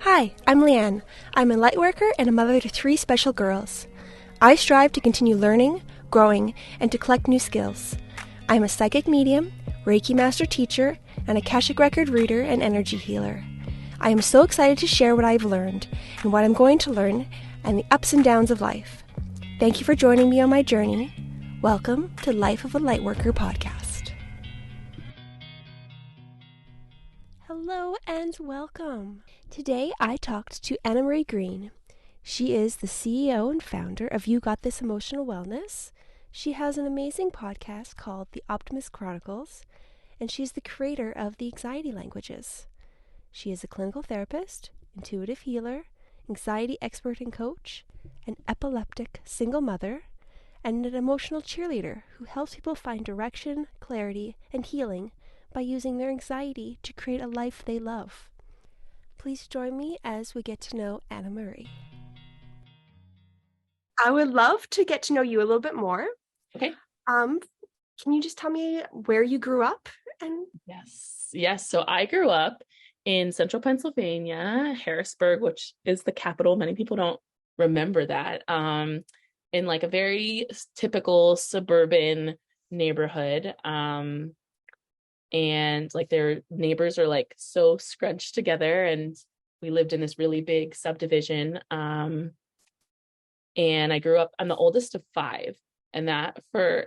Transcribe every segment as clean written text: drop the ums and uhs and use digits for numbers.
Hi, I'm Leanne. I'm a Lightworker and a mother to 3 special girls. I strive to continue learning, growing, and to collect new skills. I'm a psychic medium, Reiki master teacher, and Akashic record reader and energy healer. I am so excited to share what I've learned and what I'm going to learn and the ups and downs of life. Thank you for joining me on my journey. Welcome to Life of a Lightworker podcast. Hello and welcome. Today I talked to Annamarie Green. She is the CEO and founder of You Got This Emotional Wellness. She has an amazing podcast called The Optimist Chronicles, and she's the creator of the Anxiety Languages. She is a clinical therapist, intuitive healer, anxiety expert and coach, an epileptic single mother, and an emotional cheerleader who helps people find direction, clarity, and healing by using their anxiety to create a life they love. Please join me as we get to know Annamarie. I would love to get to know you a little bit more. Okay. Can you just tell me where you grew up? Yes. So I grew up in central Pennsylvania, Harrisburg, which is the capital. Many people don't remember that. In like a very typical suburban neighborhood. And like their neighbors are like so scrunched together, and we lived in this really big subdivision. And I grew up, I'm the oldest of 5, and that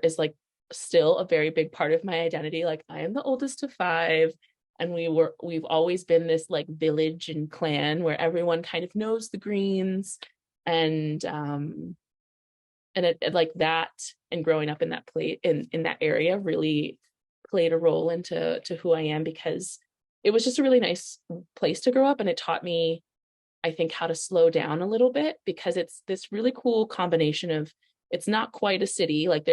is like still a very big part of my identity. Like I am the oldest of 5, and we've always been this like village and clan where everyone kind of knows the Greens, and it like that, and growing up in that place in that area really played a role into who I am, because it was just a really nice place to grow up, and it taught me, I think, how to slow down a little bit, because it's this really cool combination of, it's not quite a city, like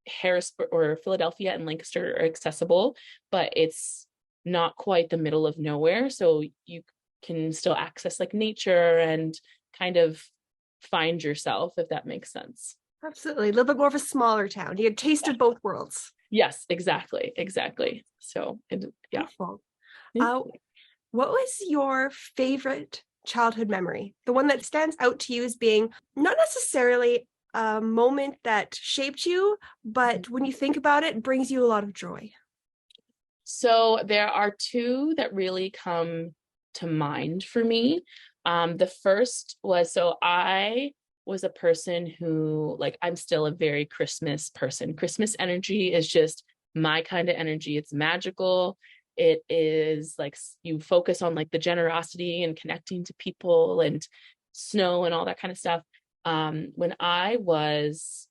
Harrisburg or Philadelphia and Lancaster are accessible, but it's not quite the middle of nowhere, so you can still access like nature and kind of find yourself, if that makes sense. Absolutely. A little bit more of a smaller town. You had tasted both worlds. Yes, exactly. So, yeah. Wonderful. What was your favorite childhood memory? The one that stands out to you as being not necessarily a moment that shaped you, but when you think about it, brings you a lot of joy. So there are 2 that really come to mind for me. The first was, so I was a person who, like, I'm still a very Christmas person. Christmas energy is just my kind of energy. It's magical. It is like you focus on like the generosity and connecting to people and snow and all that kind of stuff. When I was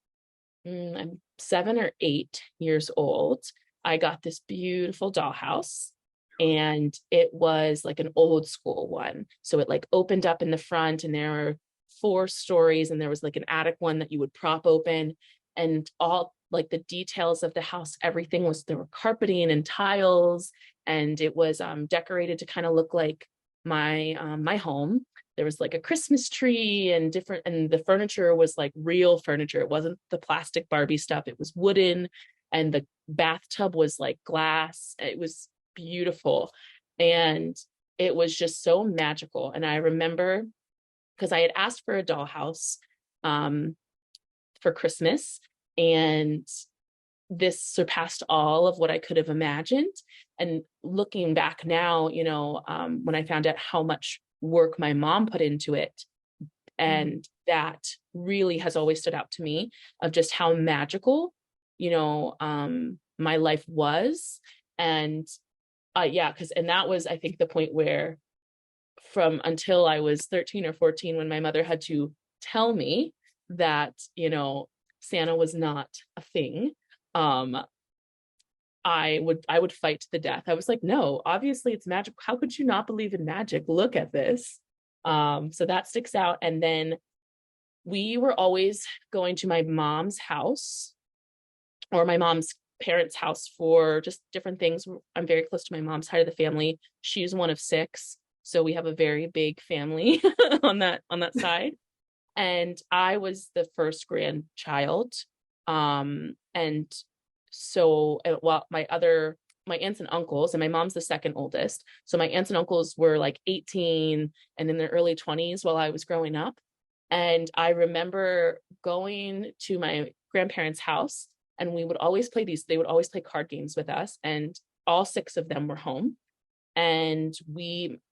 I'm 7 or 8 years old, I got this beautiful dollhouse, and it was like an old school one. So it like opened up in the front, and there were 4 stories, and there was like an attic one that you would prop open, and all like the details of the house, everything was, there were carpeting and tiles, and it was decorated to kind of look like my home. There was like a Christmas tree and the furniture was like real furniture. It wasn't the plastic Barbie stuff. It was wooden, and the bathtub was like glass. It was beautiful, and it was just so magical. And I remember, because I had asked for a dollhouse for Christmas, and this surpassed all of what I could have imagined. And looking back now, when I found out how much work my mom put into it, and that really has always stood out to me, of just how magical, my life was. And and that was, I think, the point where, from until I was 13 or 14, when my mother had to tell me that, Santa was not a thing, I would fight to the death. I was like, no, obviously it's magic. How could you not believe in magic? Look at this. So that sticks out. And then we were always going to my mom's house, or my mom's parents' house, for just different things. I'm very close to my mom's side of the family. She's one of 6. So we have a very big family on that side. And I was the first grandchild. And so, while my other my aunts and uncles, and my mom's the second oldest. So my aunts and uncles were like 18 and in their early 20s while I was growing up. And I remember going to my grandparents' house, and they would always play card games with us. And all six of them were home. And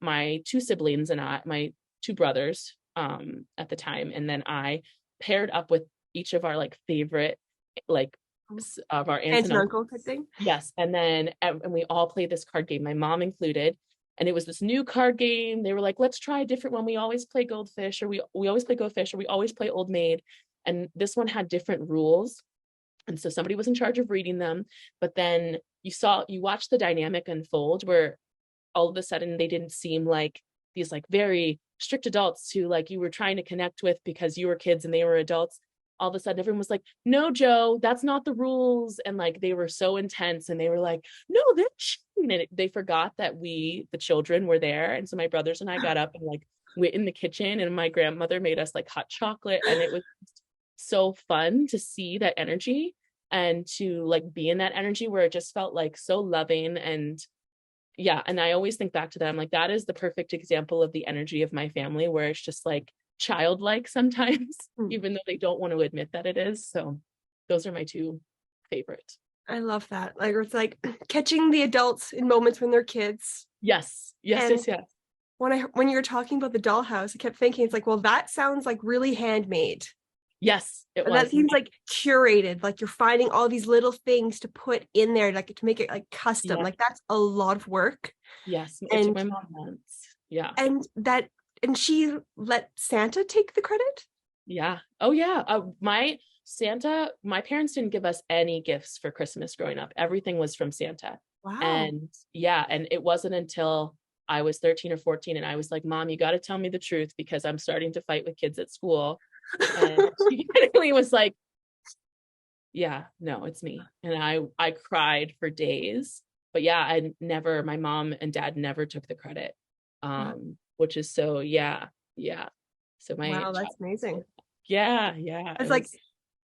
my two siblings and my two brothers at the time, and then I paired up with each of our like favorite, like of our aunts and uncle type thing. Yes. And we all played this card game, my mom included. And it was this new card game. They were like, let's try a different one. We always play Goldfish, or we always play Go Fish, or we always play Old Maid. And this one had different rules. And so somebody was in charge of reading them. But then you watched the dynamic unfold, where all of a sudden they didn't seem like these like very strict adults who like you were trying to connect with because you were kids and they were adults. All of a sudden everyone was like, no, Joe, that's not the rules. And like they were so intense, and they were like, no, they're cheating. And they forgot that we, the children, were there. And so my brothers and I got up and like went in the kitchen, and my grandmother made us like hot chocolate. And it was so fun to see that energy and to like be in that energy where it just felt like so loving. And yeah, and I always think back to that. I'm like, that is the perfect example of the energy of my family, where it's just like childlike sometimes, even though they don't want to admit that it is. So those are my two favorites. I love that. Like, it's like catching the adults in moments when they're kids. Yes. When you were talking about the dollhouse, I kept thinking, it's like, well, that sounds like really handmade. Yes, it was. That seems like curated, like you're finding all these little things to put in there, like to make it like custom. Like that's a lot of work. Yes, it took my mom months. Yeah. And she let Santa take the credit? Yeah. Oh yeah. My parents didn't give us any gifts for Christmas growing up. Everything was from Santa. Wow. And yeah, and it wasn't until I was 13 or 14 and I was like, Mom, you got to tell me the truth, because I'm starting to fight with kids at school. And she literally was like, yeah, no, it's me. And I cried for days. But yeah, my mom and dad never took the credit. Which is so, yeah. So wow, that's amazing. Yeah. It's like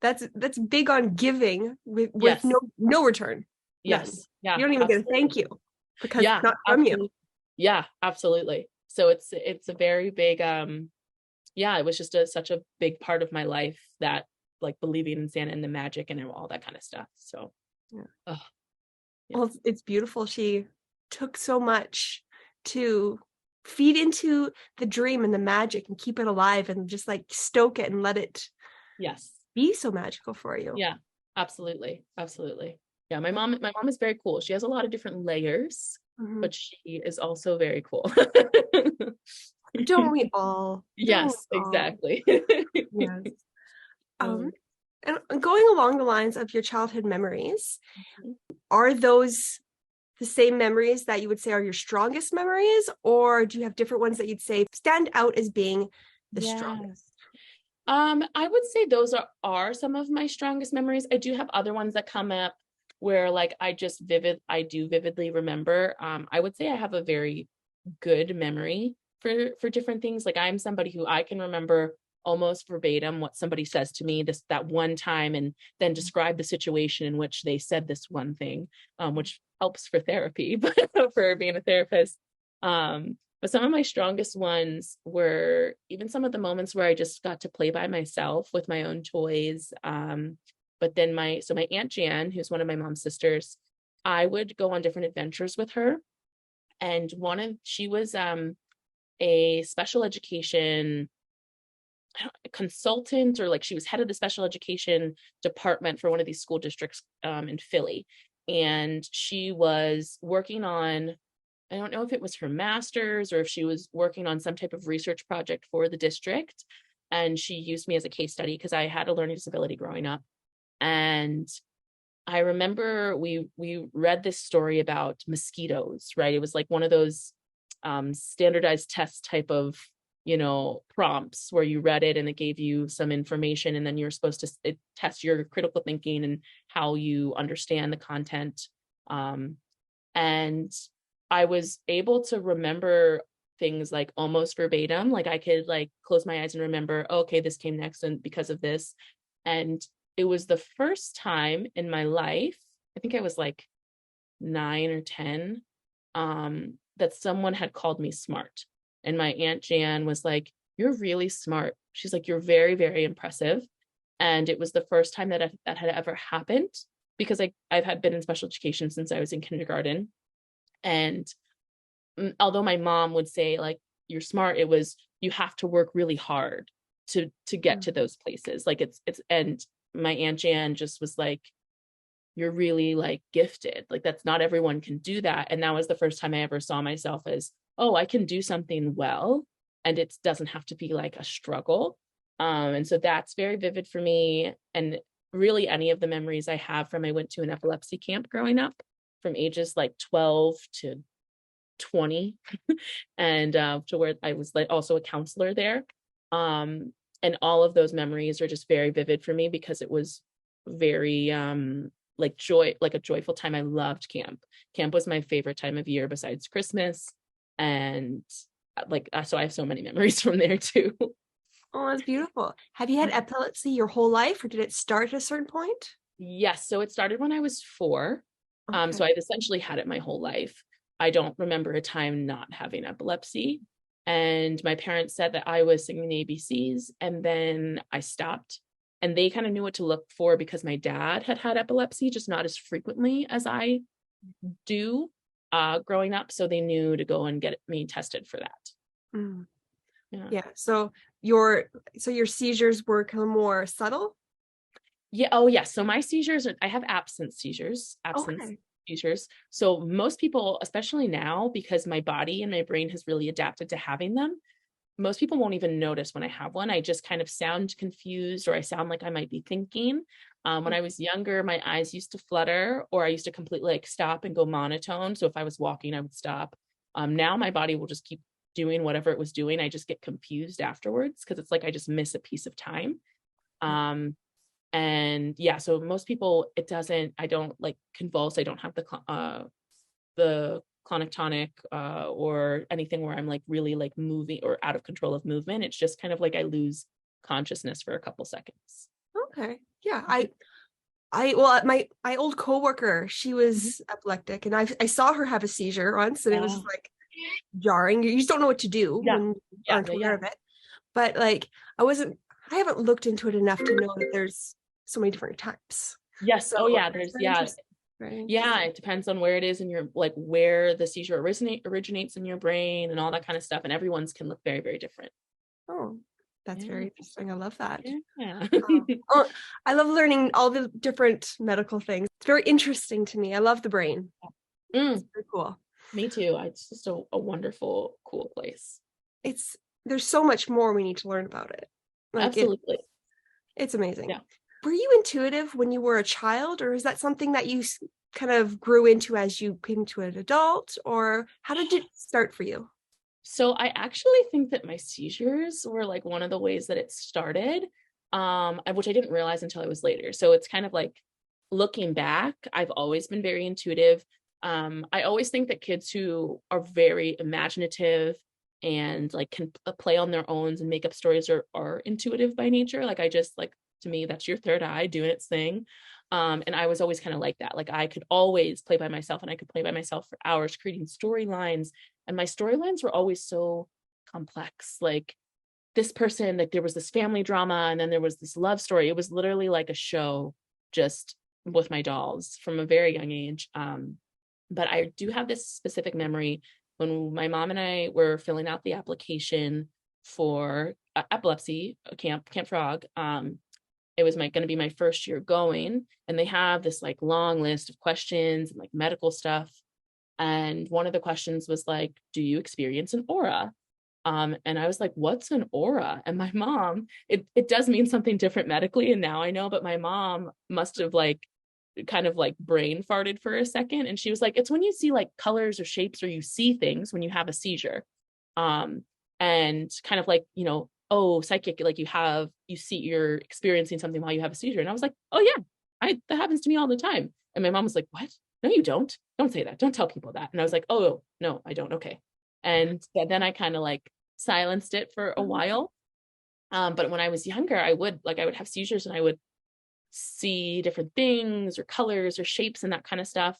that's big on giving with no return. Yes. None. Yeah. You don't even get a thank you because it's not from you. Yeah, absolutely. So it's a very big it was just such a big part of my life, that like believing in Santa and the magic and all that kind of stuff. So yeah. Well, it's beautiful. She took so much to feed into the dream and the magic and keep it alive and just like stoke it and let it be so magical for you. Yeah, absolutely. Yeah, my mom is very cool. She has a lot of different layers, but she is also very cool. Don't we all? Yes, exactly. Yes. And going along the lines of your childhood memories, are those the same memories that you would say are your strongest memories, or do you have different ones that you'd say stand out as being the strongest? I would say those are some of my strongest memories. I do have other ones that come up where like I do vividly remember. I would say I have a very good memory for different things. Like I'm somebody who I can remember almost verbatim what somebody says to me that one time, and then describe the situation in which they said this one thing, which helps for therapy, but for being a therapist. But some of my strongest ones were even some of the moments where I just got to play by myself with my own toys. But then my Aunt Jan, who's one of my mom's sisters, I would go on different adventures with her. And she was a special education consultant, or like she was head of the special education department for one of these school districts in Philly. And she was working on, I don't know if it was her master's or if she was working on some type of research project for the district. And she used me as a case study because I had a learning disability growing up. And I remember we read this story about mosquitoes, right? It was like one of those standardized test type of, prompts where you read it and it gave you some information, and then you're supposed to test your critical thinking and how you understand the content. And I was able to remember things like almost verbatim. Like I could like close my eyes and remember, okay, this came next and because of this. And it was the first time in my life, I think I was like 9 or 10, that someone had called me smart. And my Aunt Jan was like, "You're really smart." She's like, "You're very, very impressive." And it was the first time that had ever happened, because I've had been in special education since I was in kindergarten. And although my mom would say like, "You're smart," it was, you have to work really hard to get to those places. Like it's and my Aunt Jan just was like, "You're really like gifted. Like that's not everyone can do that." And that was the first time I ever saw myself as, oh, I can do something well, and it doesn't have to be like a struggle. And so that's very vivid for me. And really any of the memories I have from, I went to an epilepsy camp growing up from ages like 12 to 20, and to where I was like also a counselor there. And all of those memories are just very vivid for me because it was very like a joyful time. I loved camp. Camp was my favorite time of year besides Christmas. And so I have so many memories from there too. Oh, that's beautiful. Have you had epilepsy your whole life, or did it start at a certain point? Yes. So it started when I was 4. Okay. So I've essentially had it my whole life. I don't remember a time not having epilepsy. And my parents said that I was singing the ABCs, and then I stopped. And they kind of knew what to look for because my dad had epilepsy, just not as frequently as I do growing up. So they knew to go and get me tested for that. Mm. Yeah. Yeah. So your seizures were kind of more subtle? Yeah. Oh, yes. So my seizures, I have absence seizures. Okay. Seizures. So most people, especially now, because my body and my brain has really adapted to having them, most people won't even notice when I have one. I just kind of sound confused, or I sound like I might be thinking. When I was younger, my eyes used to flutter, or I used to completely like stop and go monotone. So if I was walking, I would stop. Now my body will just keep doing whatever it was doing. I just get confused afterwards because it's like I just miss a piece of time. And yeah, so most people, I don't like convulse. I don't have the clonic tonic or anything where I'm like really like moving or out of control of movement. It's just kind of like I lose consciousness for a couple seconds. Okay. Yeah. Well, my old coworker, she was epileptic, and I saw her have a seizure once, and it was like jarring. You just don't know what to do when you aren't aware of it. But like, I haven't looked into it enough to know that there's so many different types. Yes. So Oh yeah. right? Yeah, it depends on where it is in your, like where the seizure originates in your brain and all that kind of stuff. And everyone's can look very, very different. Oh, that's very interesting. I love that. Yeah. Oh, I love learning all the different medical things. It's very interesting to me. I love the brain. It's very cool. Me too. It's just a wonderful, cool place. There's so much more we need to learn about it. Like absolutely. It's amazing. Yeah. Were you intuitive when you were a child, or is that something that you kind of grew into as you came to an adult, or how did it start for you? So I actually think that my seizures were like one of the ways that it started, which I didn't realize until I was later. So it's kind of like, looking back, I've always been very intuitive. I always think that kids who are very imaginative and like can play on their own and make up stories are intuitive by nature. Like I just like, to me, that's your third eye doing its thing. And I was always kind of like that. Like I could always play by myself, and I could play by myself for hours creating storylines. And my storylines were always so complex. Like this person, like there was this family drama, and then there was this love story. It was literally like a show just with my dolls from a very young age. But I do have this specific memory when my mom and I were filling out the application for epilepsy Camp Frog. It was going to be my first year going, and they have this like long list of questions and like medical stuff. And one of the questions was like, do you experience an aura? And I was like, what's an aura? And my mom, it does mean something different medically, and now I know, but my mom must have like kind of like brain farted for a second, and she was like, it's when you see like colors or shapes, or you see things when you have a seizure. And kind of like, oh, psychic, like you're experiencing something while you have a seizure. And I was like, oh yeah, that happens to me all the time. And my mom was like, what? No, you don't say that, don't tell people that. And I was like, oh no, I don't. Okay. And then I kind of like silenced it for a while. But when I was younger, I would have seizures, and I would see different things or colors or shapes and that kind of stuff.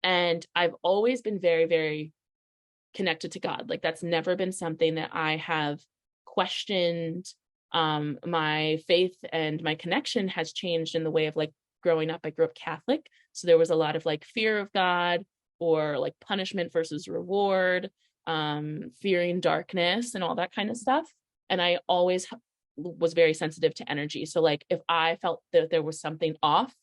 And I've always been very, very connected to God. Like that's never been something that I have questioned. My faith and my connection has changed in the way of like growing up. I grew up Catholic. So there was a lot of like fear of God, or like punishment versus reward, fearing darkness and all that kind of stuff. And I always was very sensitive to energy. So like if I felt that there was something off,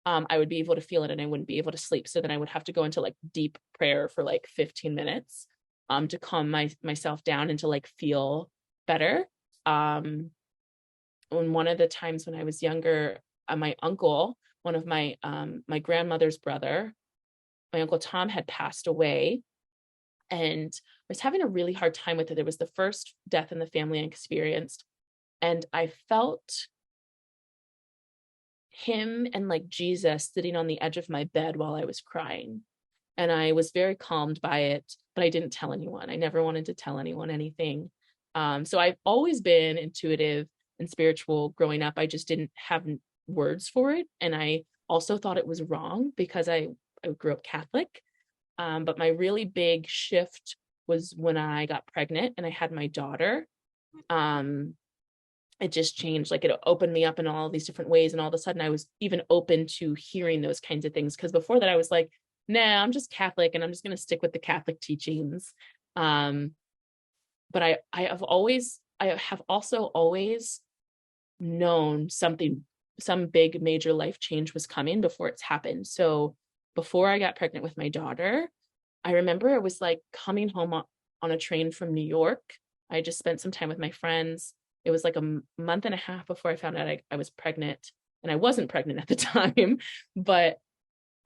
I would be able to feel it and I wouldn't be able to sleep. So then I would have to go into like deep prayer for like 15 minutes to calm myself down and to like feel better. When one of the times when I was younger, my uncle, one of my grandmother's brother, my Uncle Tom, had passed away, and I was having a really hard time with it. It was the first death in the family I experienced, and I felt him and like Jesus sitting on the edge of my bed while I was crying. And I was very calmed by it, but I didn't tell anyone. I never wanted to tell anyone anything. So I've always been intuitive and spiritual growing up. I just didn't have words for it. And I also thought it was wrong because I grew up Catholic. But my really big shift was when I got pregnant and I had my daughter. It just changed. Like it opened me up in all these different ways. And all of a sudden I was even open to hearing those kinds of things. Because before that I was like, nah, I'm just Catholic and I'm just going to stick with the Catholic teachings. But I have also always known some big major life change was coming before it's happened. So before I got pregnant with my daughter, I remember it was like coming home on a train from New York. I just spent some time with my friends. It was like a month and a half before I found out I was pregnant, and I wasn't pregnant at the time, but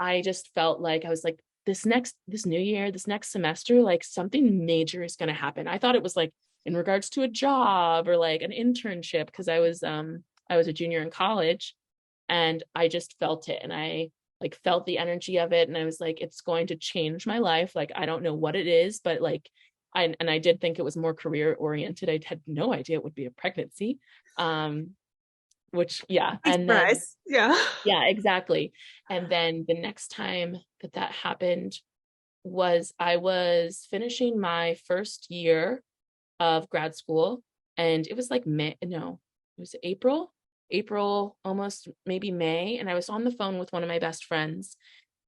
I just felt like I was like, this new year, this next semester, like something major is going to happen. I thought it was like in regards to a job or like an internship, because I was a junior in college, and I just felt it, and I like felt the energy of it, and I was like, it's going to change my life. Like I don't know what it is, but like I did think it was more career oriented. I had no idea it would be a pregnancy. Which yeah, and then yeah, exactly. And then the next time that happened was I was finishing my first year of grad school, and it was like it was April, almost maybe May, and I was on the phone with one of my best friends,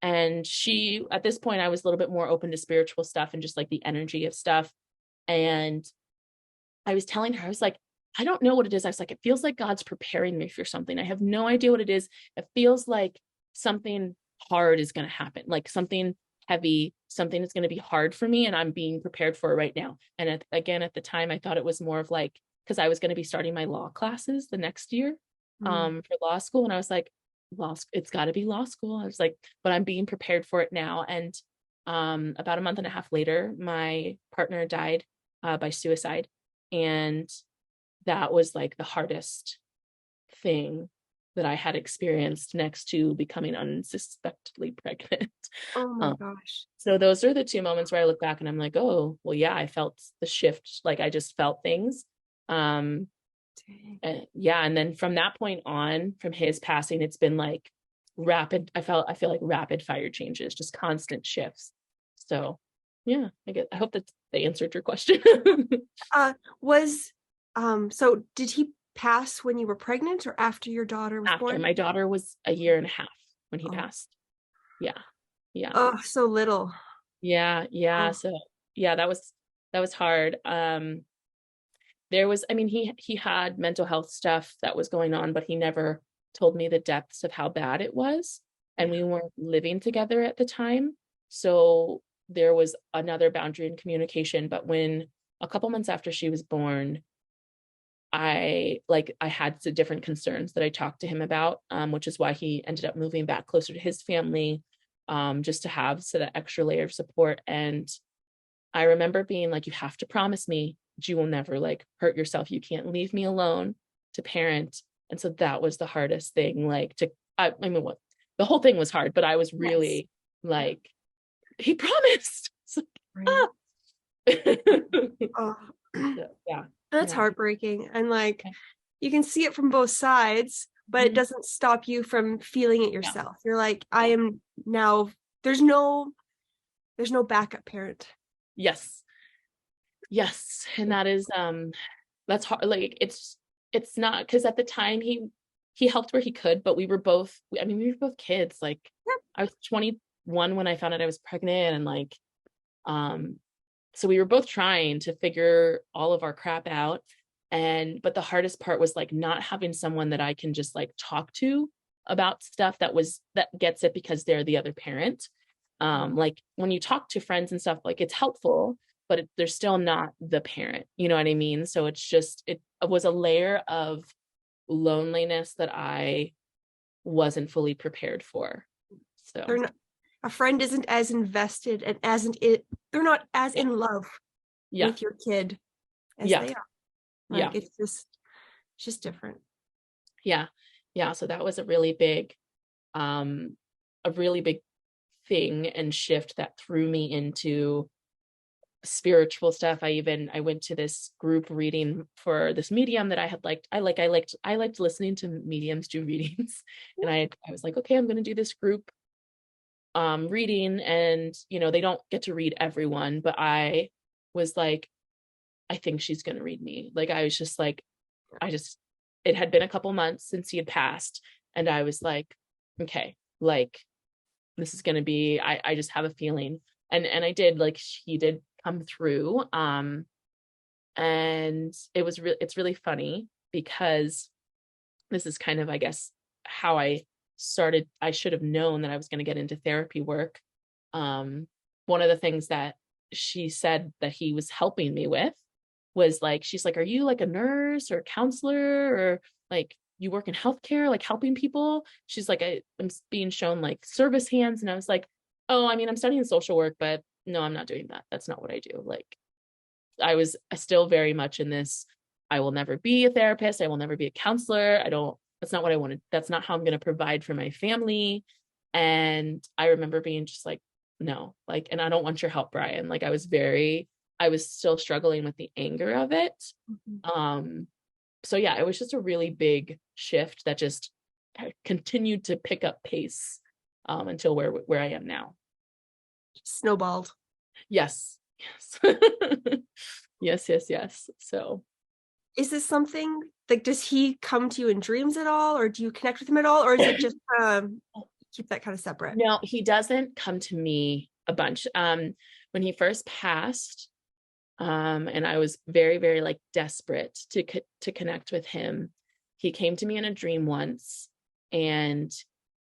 and she, at this point, I was a little bit more open to spiritual stuff and just like the energy of stuff. And I was telling her, I was like, I don't know what it is. I was like, it feels like God's preparing me for something. I have no idea what it is. It feels like something hard is going to happen, like something heavy, something that's going to be hard for me, and I'm being prepared for it right now. And again, at the time, I thought it was more of like, because I was going to be starting my law classes the next year for law school. And I was like, it's got to be law school. I was like, but I'm being prepared for it now. And about a month and a half later, my partner died by suicide. And that was like the hardest thing that I had experienced next to becoming unsuspectedly pregnant. Oh my gosh. So those are the two moments where I look back and I'm like, oh, well, yeah, I felt the shift. Like I just felt things. And then from that point on, from his passing, it's been like rapid. I feel like rapid fire changes, just constant shifts. So yeah, I hope that they answered your question. So did he pass when you were pregnant or after your daughter was born? My daughter was a year and a half when he passed. Yeah. Oh, so little. Yeah. Oh. So yeah, that was hard. He had mental health stuff that was going on, but he never told me the depths of how bad it was. And we weren't living together at the time. So there was another boundary in communication. But when a couple months after she was born, I had some different concerns that I talked to him about, which is why he ended up moving back closer to his family, just to have that extra layer of support. And I remember being like, you have to promise me that you will never like hurt yourself. You can't leave me alone to parent. And so that was the hardest thing. The whole thing was hard, but I was really like, he promised. Right. So, yeah. That's heartbreaking. And like, you can see it from both sides, but it doesn't stop you from feeling it yourself. You're like, I am now there's no backup parent. Yes. And that is that's hard. Like it's not, because at the time he helped where he could, but we were both kids. Like Yep. I was 21 when I found out I was pregnant, and like so we were both trying to figure all of our crap out. But the hardest part was like not having someone that I can just like talk to about stuff that gets it, because they're the other parent. Like when you talk to friends and stuff, like it's helpful, but they're still not the parent, you know what I mean? So it's just, it was a layer of loneliness that I wasn't fully prepared for. So a friend isn't as invested and they're not as in love with your kid as they are. Like it's just different. So that was a really big thing and shift that threw me into spiritual stuff. I went to this group reading for this medium that I had liked. I liked listening to mediums do readings. And I was like, okay, I'm going to do this group reading, and they don't get to read everyone, but I was like, I think she's going to read me. Like I was just like, it had been a couple months since he had passed, and I was like, okay, like this is going to be, I just have a feeling. And I did, like, he did come through. And it's really funny, because this is kind of, I guess, how I started. I should have known that I was going to get into therapy work. One of the things that she said that he was helping me with was like, she's like, are you like a nurse or a counselor, or like you work in healthcare, like helping people? She's like, I'm being shown like service hands. And I was like, oh, I mean, I'm studying social work, but no, I'm not doing that. That's not what I do. Like I was still very much in this, I will never be a therapist. I will never be a counselor. That's not what I wanted. That's not how I'm going to provide for my family. And I remember being just like, no, like, and I don't want your help, Brian. Like I was still struggling with the anger of it. Mm-hmm. So yeah, it was just a really big shift that just continued to pick up pace until where I am now. Snowballed. Yes. Yes. So is this something like, does he come to you in dreams at all, or do you connect with him at all, or is it just keep that kind of separate? No, he doesn't come to me a bunch. When he first passed, and I was very, very like desperate to connect with him, he came to me in a dream once, and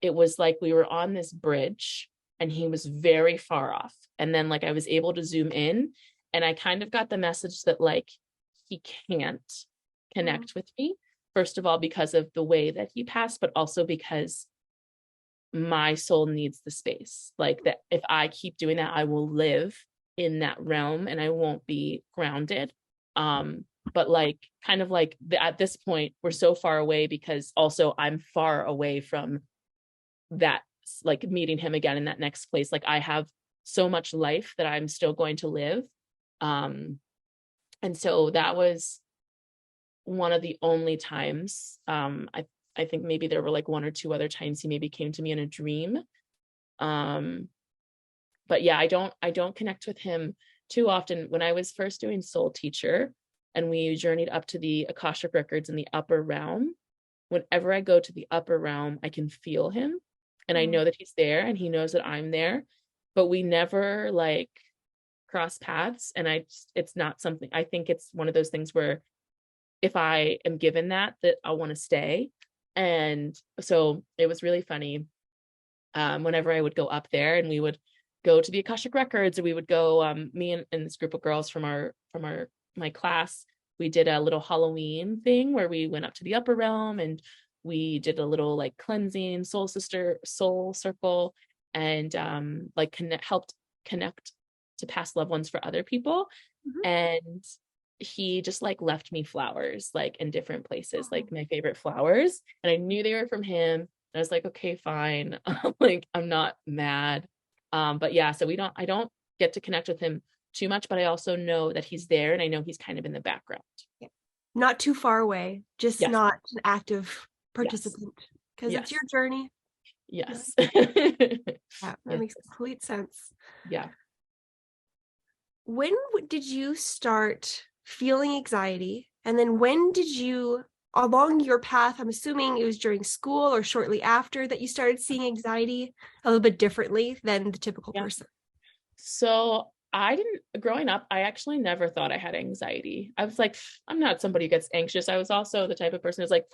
it was like we were on this bridge and he was very far off. And then like I was able to zoom in, and I kind of got the message that like he can't connect with me, first of all because of the way that he passed, but also because my soul needs the space. Like that if I keep doing that, I will live in that realm and I won't be grounded. But like kind of like at this point we're so far away, because also I'm far away from that, like meeting him again in that next place. Like I have so much life that I'm still going to live. And so that was one of the only times. I think maybe there were like one or two other times he maybe came to me in a dream. But yeah, I don't connect with him too often. When I was first doing Soul Teacher and we journeyed up to the Akashic records in the upper realm, whenever I go to the upper realm, I can feel him and I know that he's there and he knows that I'm there, but we never like cross paths. And it's not something, I think it's one of those things where if I am given that I want to stay. And so it was really funny. Whenever I would go up there and we would go to the Akashic records, or we would go, me and this group of girls from my class, we did a little Halloween thing where we went up to the upper realm and we did a little like cleansing soul circle, and helped connect to past loved ones for other people. And he just like left me flowers like in different places, like my favorite flowers, and I knew they were from him. And I was like, okay, fine. Like I'm not mad. But yeah, so I don't get to connect with him too much, but I also know that he's there, and I know he's kind of in the background. Yeah. Not too far away, just not an active participant, because it's your journey. Yes. Yeah, that Yes. makes complete sense. Yeah. When did you start feeling anxiety? And then when did you, along your path, I'm assuming it was during school or shortly after, that you started seeing anxiety a little bit differently than the typical Yeah. person? So growing up, I actually never thought I had anxiety. I was like, I'm not somebody who gets anxious. I was also the type of person who's like,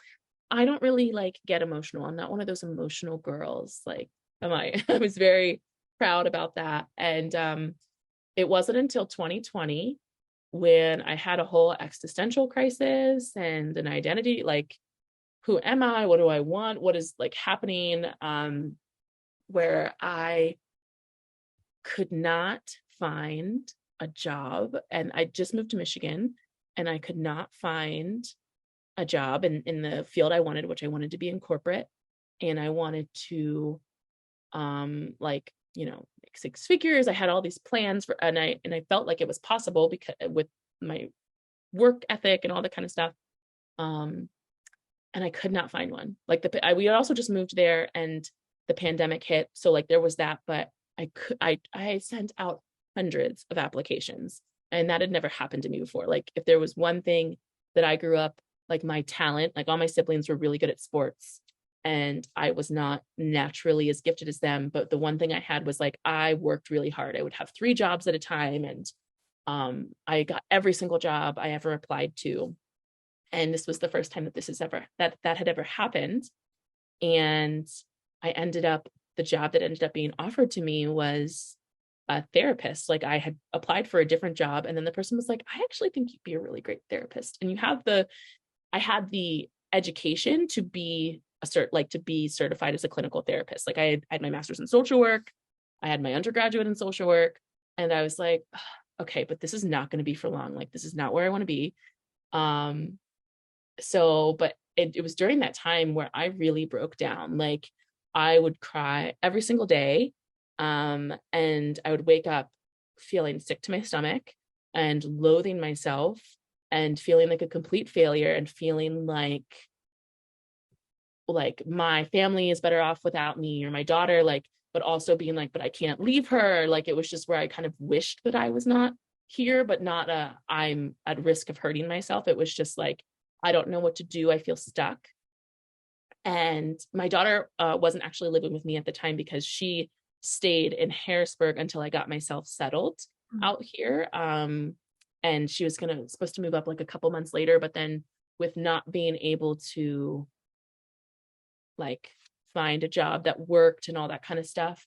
I don't really like get emotional. I'm not one of those emotional girls. Like, am I? I was very proud about that. And it wasn't until 2020 when I had a whole existential crisis and an identity, like, who am I? What do I want? What is like happening? Where I could not find a job. And I just moved to Michigan and I could not find a job in the field I wanted, which I wanted to be in corporate. And I wanted to like, make six figures. I had all these plans for, and I felt like it was possible because with my work ethic and all that kind of stuff. Um, and I could not find one. Like we also just moved there and the pandemic hit. So like there was that, but I sent out hundreds of applications and that had never happened to me before. Like if there was one thing that I grew up, like my talent, like all my siblings were really good at sports and I was not naturally as gifted as them. But the one thing I had was like, I worked really hard. I would have 3 jobs at a time. And I got every single job I ever applied to. And this was the first time that had ever happened. And the job that ended up being offered to me was a therapist. Like I had applied for a different job and then the person was like, I actually think you'd be a really great therapist. And I had the education to be to be certified as a clinical therapist. Like I had my master's in social work. I had my undergraduate in social work. And I was like, okay, but this is not going to be for long. Like this is not where I want to be. But it was during that time where I really broke down. Like I would cry every single day. And I would wake up feeling sick to my stomach and loathing myself and feeling like a complete failure and feeling like my family is better off without me or my daughter, like, but also being like, but I can't leave her. Like it was just where I kind of wished that I was not here, but not I'm at risk of hurting myself. It was just like, I don't know what to do. I feel stuck. And my daughter wasn't actually living with me at the time because she stayed in Harrisburg until I got myself settled out here. And she was supposed to move up like a couple months later, but then with not being able to like find a job that worked and all that kind of stuff,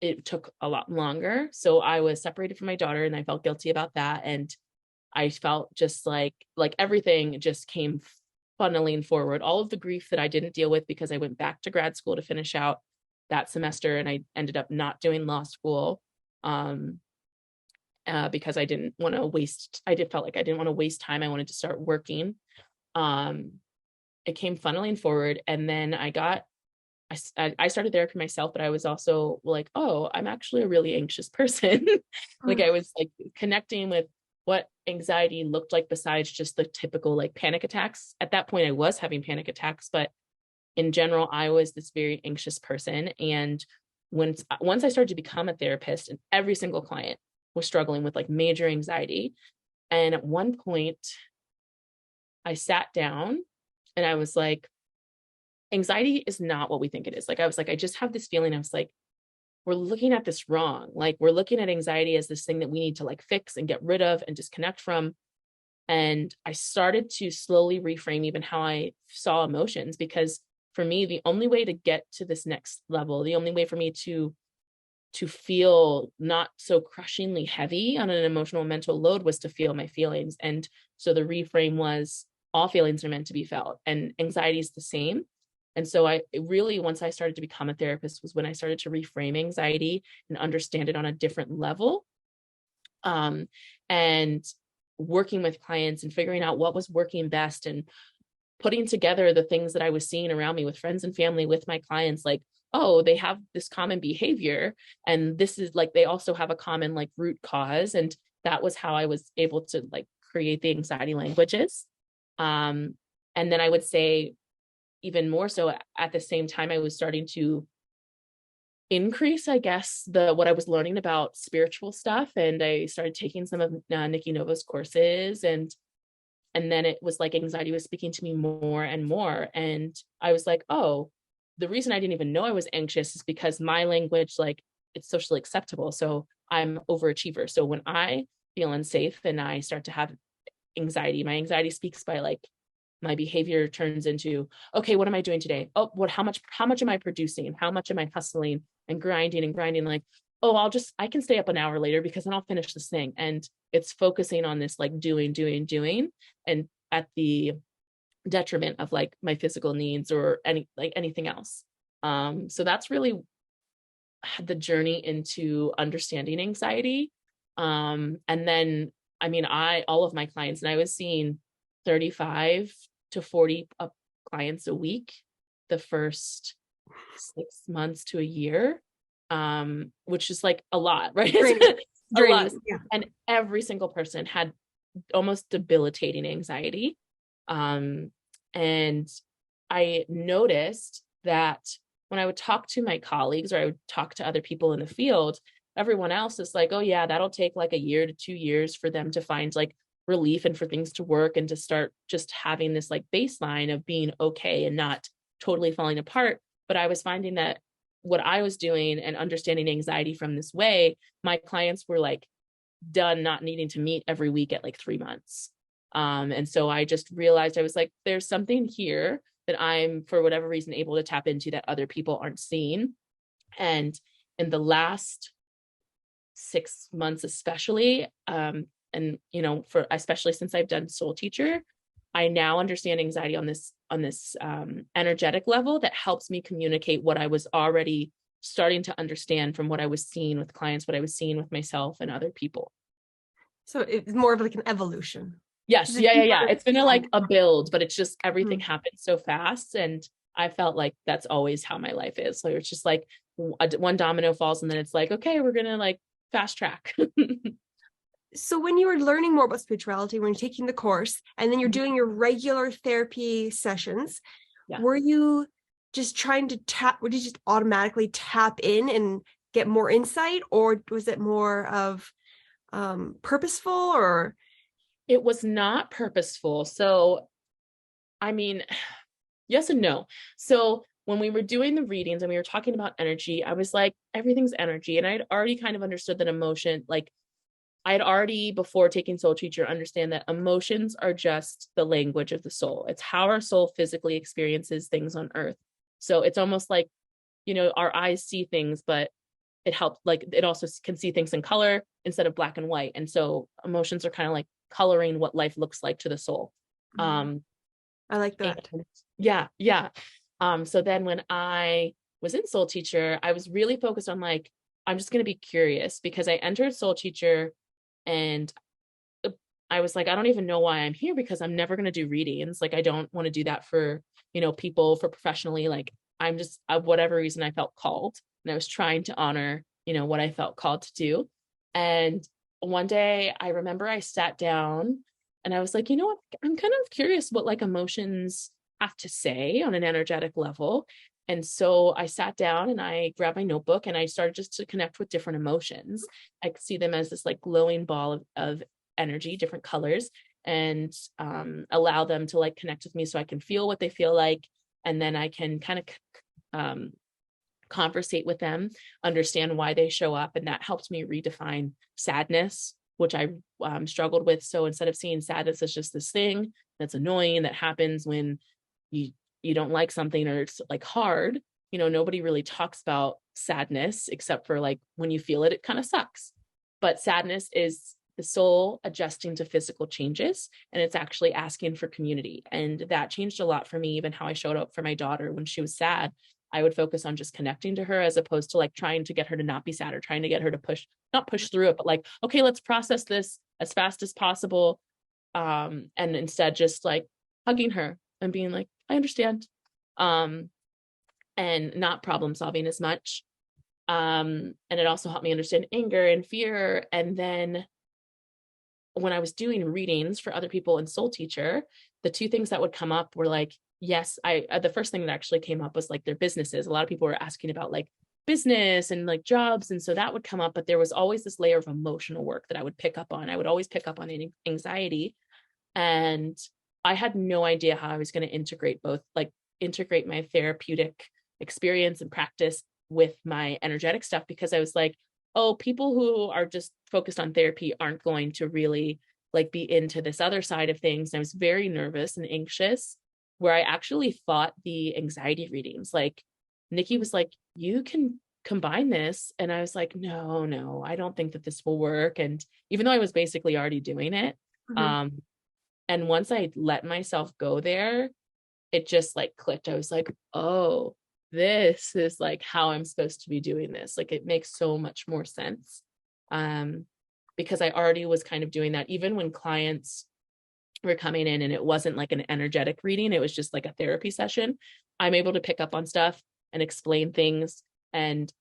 it took a lot longer. So I was separated from my daughter and I felt guilty about that. And I felt just like everything just came funneling forward. All of the grief that I didn't deal with because I went back to grad school to finish out that semester and I ended up not doing law school because I didn't want to waste, felt like I didn't want to waste time. I wanted to start working. It came funneling forward. And then I started therapy myself, but I was also like, oh, I'm actually a really anxious person. Like I was like connecting with what anxiety looked like besides just the typical like panic attacks. At that point, I was having panic attacks, but in general, I was this very anxious person. And once I started to become a therapist, and every single client was struggling with like major anxiety. And at one point, I sat down and I was like, anxiety is not what we think it is. Like, I was like, I just have this feeling. I was like, we're looking at this wrong. Like we're looking at anxiety as this thing that we need to like fix and get rid of and disconnect from. And I started to slowly reframe even how I saw emotions, because for me, the only way to get to this next level, the only way for me to feel not so crushingly heavy on an emotional mental load was to feel my feelings. And so the reframe was all feelings are meant to be felt and anxiety is the same. And so once I started to become a therapist was when I started to reframe anxiety and understand it on a different level. And working with clients and figuring out what was working best and putting together the things that I was seeing around me with friends and family, with my clients, like, oh, they have this common behavior and this is like, they also have a common like root cause. And that was how I was able to like create the anxiety languages. And then I would say, even more so at the same time, I was starting to increase, I guess, what I was learning about spiritual stuff. And I started taking some of Nikki Nova's courses, and then it was like anxiety was speaking to me more and more. And I was like, oh, the reason I didn't even know I was anxious is because my language, like, it's socially acceptable. So I'm overachiever. So when I feel unsafe and I start to have anxiety, my anxiety speaks by like, my behavior turns into, okay, what am I doing today? Oh, how much am I producing? How much am I hustling and grinding? Like, oh, I can stay up an hour later because then I'll finish this thing. And it's focusing on this like doing, and at the detriment of like my physical needs or anything else. So that's really the journey into understanding anxiety. And then, I mean, all of my clients, and I was seeing 35 to 40 clients a week the first 6 months to a year, which is like a lot, right? A lot. Yeah. And every single person had almost debilitating anxiety. And I noticed that when I would talk to my colleagues or I would talk to other people in the field, everyone else is like, oh yeah, that'll take like a year to 2 years for them to find like relief and for things to work and to start just having this like baseline of being okay and not totally falling apart. But I was finding that what I was doing and understanding anxiety from this way, my clients were like done not needing to meet every week at like 3 months. And so I just realized, I was like, there's something here that I'm, for whatever reason, able to tap into that other people aren't seeing. And in the last 6 months, especially, and for especially since I've done Soul Teacher, I now understand anxiety on this energetic level that helps me communicate what I was already starting to understand from what I was seeing with clients, what I was seeing with myself and other people. So it's more of like an evolution. Yes. Yeah. It's been a build, but it's just everything happened so fast. And I felt like that's always how my life is. So it's just like one domino falls and then it's like, okay, we're going to like fast track. So when you were learning more about spirituality, when you're taking the course and then you're doing your regular therapy sessions, were you just trying to would you just automatically tap in and get more insight, or was it more of purposeful? Or it was not purposeful. So, I mean, yes and no. So when we were doing the readings and we were talking about energy, I was like, everything's energy. And I'd already kind of understood that emotion, like I'd already, before taking Soul Teacher, understand that emotions are just the language of the soul. It's how our soul physically experiences things on earth. So it's almost like, our eyes see things, but it helps, like it also can see things in color instead of black and white. And so emotions are kind of like coloring what life looks like to the soul. I like that. Yeah. So then when I was in Soul Teacher, I was really focused on like, I'm just going to be curious, because I entered Soul Teacher and I was like, I don't even know why I'm here, because I'm never going to do readings. Like, I don't want to do that for, people, for professionally. Like, I'm just, of whatever reason, I felt called, and I was trying to honor, what I felt called to do. And one day I remember I sat down and I was like, you know what? I'm kind of curious what like emotions have to say on an energetic level. And so I sat down and I grabbed my notebook and I started just to connect with different emotions. I could see them as this like glowing ball of energy, different colors, and allow them to like connect with me so I can feel what they feel like. And then I can kind of conversate with them, understand why they show up. And that helped me redefine sadness, which I struggled with. So instead of seeing sadness as just this thing that's annoying that happens when you don't like something or it's like hard, nobody really talks about sadness except for like when you feel it, it kind of sucks. But sadness is the soul adjusting to physical changes, and it's actually asking for community. And that changed a lot for me, even how I showed up for my daughter when she was sad. I would focus on just connecting to her as opposed to like trying to get her to not be sad or trying to get her to not push through it, but like, okay, let's process this as fast as possible. And instead just like hugging her and being like, I understand. And not problem solving as much. And it also helped me understand anger and fear. And then when I was doing readings for other people in Soul Teacher, the two things that would come up were like yes, I the first thing that actually came up was like their businesses. A lot of people were asking about like business and like jobs, and so that would come up, but there was always this layer of emotional work that I would pick up on. I would always pick up on anxiety, and I had no idea how I was going to integrate my therapeutic experience and practice with my energetic stuff, because I was like, oh, people who are just focused on therapy aren't going to really like be into this other side of things. And I was very nervous and anxious, where I actually fought the anxiety readings. Like Nikki was like, you can combine this. And I was like, no, I don't think that this will work. And even though I was basically already doing it, and once I let myself go there, it just like clicked. I was like, oh, this is like how I'm supposed to be doing this. Like it makes so much more sense. Because I already was kind of doing that, even when clients were coming in and it wasn't like an energetic reading, it was just like a therapy session. I'm able to pick up on stuff and explain things and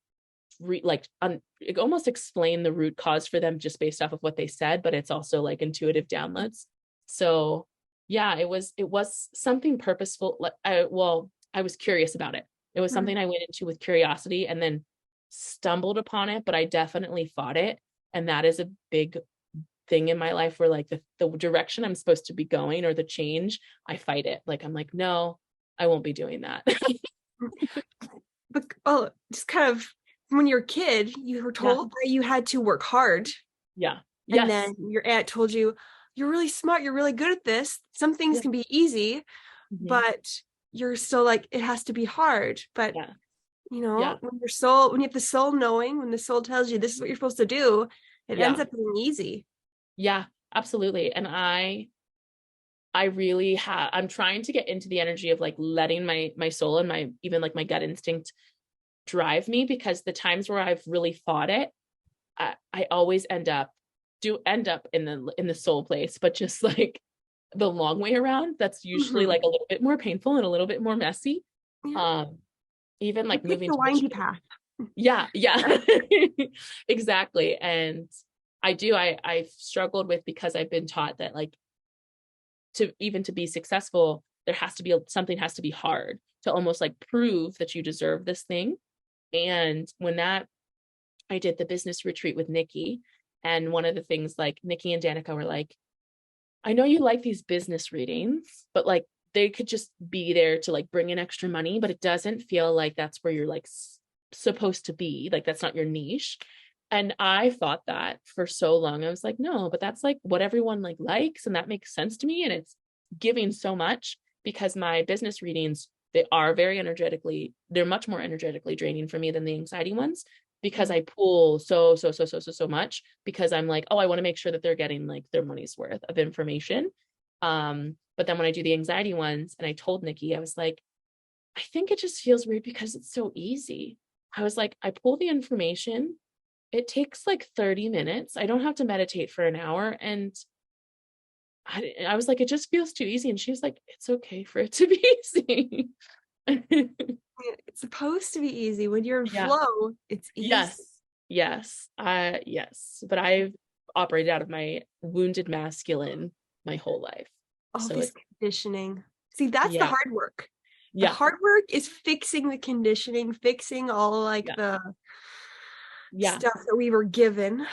almost explain the root cause for them just based off of what they said, but it's also like intuitive downloads. So yeah, it was something purposeful. Like I was curious about it. It was something I went into with curiosity and then stumbled upon it, but I definitely fought it. And that is a big thing in my life, where like the direction I'm supposed to be going or the change, I fight it. Like, I'm like, no, I won't be doing that. But just kind of when you're a kid, you were told that you had to work hard. Yeah. And then your aunt told you, you're really smart, you're really good at this. Some things can be easy, but you're still like, it has to be hard. But you know, when you have the soul knowing, when the soul tells you this is what you're supposed to do, it ends up being easy. Yeah, absolutely. And I'm trying to get into the energy of like letting my soul and my even like my gut instinct drive me, because the times where I've really fought it, I always end up in the soul place, but just like the long way around. That's usually like a little bit more painful and a little bit more messy. Even like moving the windy path. Yeah. Exactly. And I've struggled with, because I've been taught that like to be successful, something has to be hard to almost like prove that you deserve this thing. And when I did the business retreat with Nikki, and one of the things like Nikki and Danica were like, I know you like these business readings, but like they could just be there to like bring in extra money, but it doesn't feel like that's where you're like supposed to be. Like that's not your niche. And I thought that for so long. I was like, no, but that's like what everyone like likes, and that makes sense to me. And it's giving so much, because my business readings, they're much more energetically draining for me than the anxiety ones, because I pull so much, because I'm like, oh, I want to make sure that they're getting like their money's worth of information. But then when I do the anxiety ones, and I told Nikki, I was like, I think it just feels weird because it's so easy. I was like, I pull the information. It takes like 30 minutes. I don't have to meditate for an hour. And I was like, it just feels too easy. And she was like, it's okay for it to be easy. It's supposed to be easy. When you're in flow, it's easy. Yes. But I've operated out of my wounded masculine my whole life. All this conditioning. See, that's the hard work. The hard work is fixing the conditioning, fixing all like the stuff that we were given.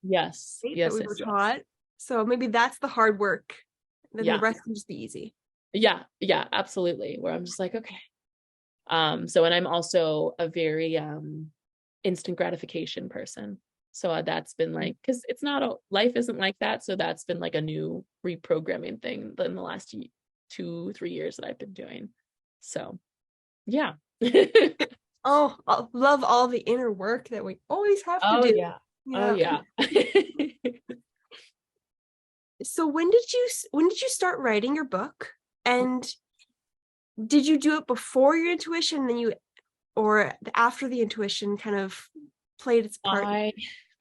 Yes. That we were taught. So maybe that's the hard work. Then the rest can just be easy. Yeah, absolutely. Where I'm just like, okay. So, and I'm also a very instant gratification person. So that's been like, because life isn't like that. So that's been like a new reprogramming thing in the last 2-3 years that I've been doing. So, yeah. Oh, I love all the inner work that we always have to do. Yeah. Oh yeah. So when did you start writing your book? And did you do it before your intuition, or after the intuition kind of played its part? I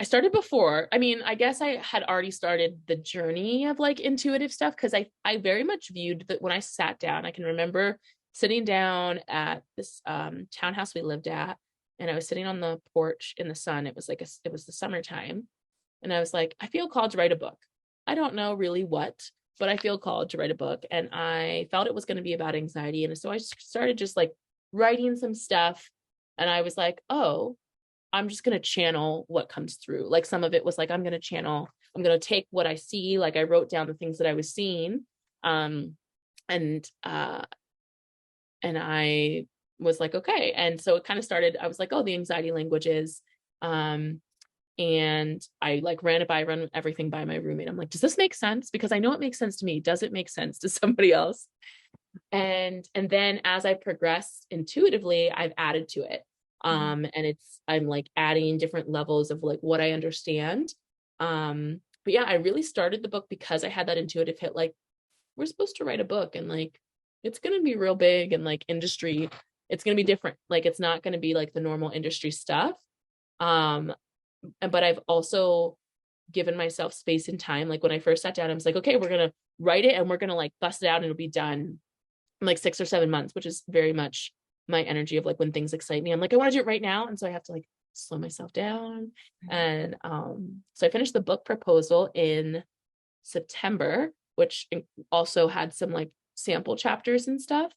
started before. I mean, I guess I had already started the journey of like intuitive stuff, because I very much viewed that when I sat down. I can remember sitting down at this townhouse we lived at, and I was sitting on the porch in the sun. It was the summertime, and I was like, I feel called to write a book. I don't know really what, but I feel called to write a book, and I felt it was going to be about anxiety. And so I started just like writing some stuff, and I was like, oh, I'm just going to channel what comes through. Like some of it was like, I'm going to take what I see. Like I wrote down the things that I was seeing. And I was like, okay. And so it kind of started, I was like, oh, the anxiety languages. And I like run everything by my roommate. I'm like, does this make sense? Because I know it makes sense to me. Does it make sense to somebody else? And then as I progressed intuitively, I've added to it. And I'm like adding different levels of like what I understand. But yeah, I really started the book because I had that intuitive hit, like, we're supposed to write a book, and like, it's going to be real big, and like industry, it's going to be different. Like, it's not going to be like the normal industry stuff. But I've also given myself space and time. Like when I first sat down, I was like, okay, we're going to write it and we're going to like bust it out and it'll be done in like 6 or 7 months, which is very much my energy of like when things excite me. I'm like, I want to do it right now. And so I have to like slow myself down. And so I finished the book proposal in September, which also had some like sample chapters and stuff.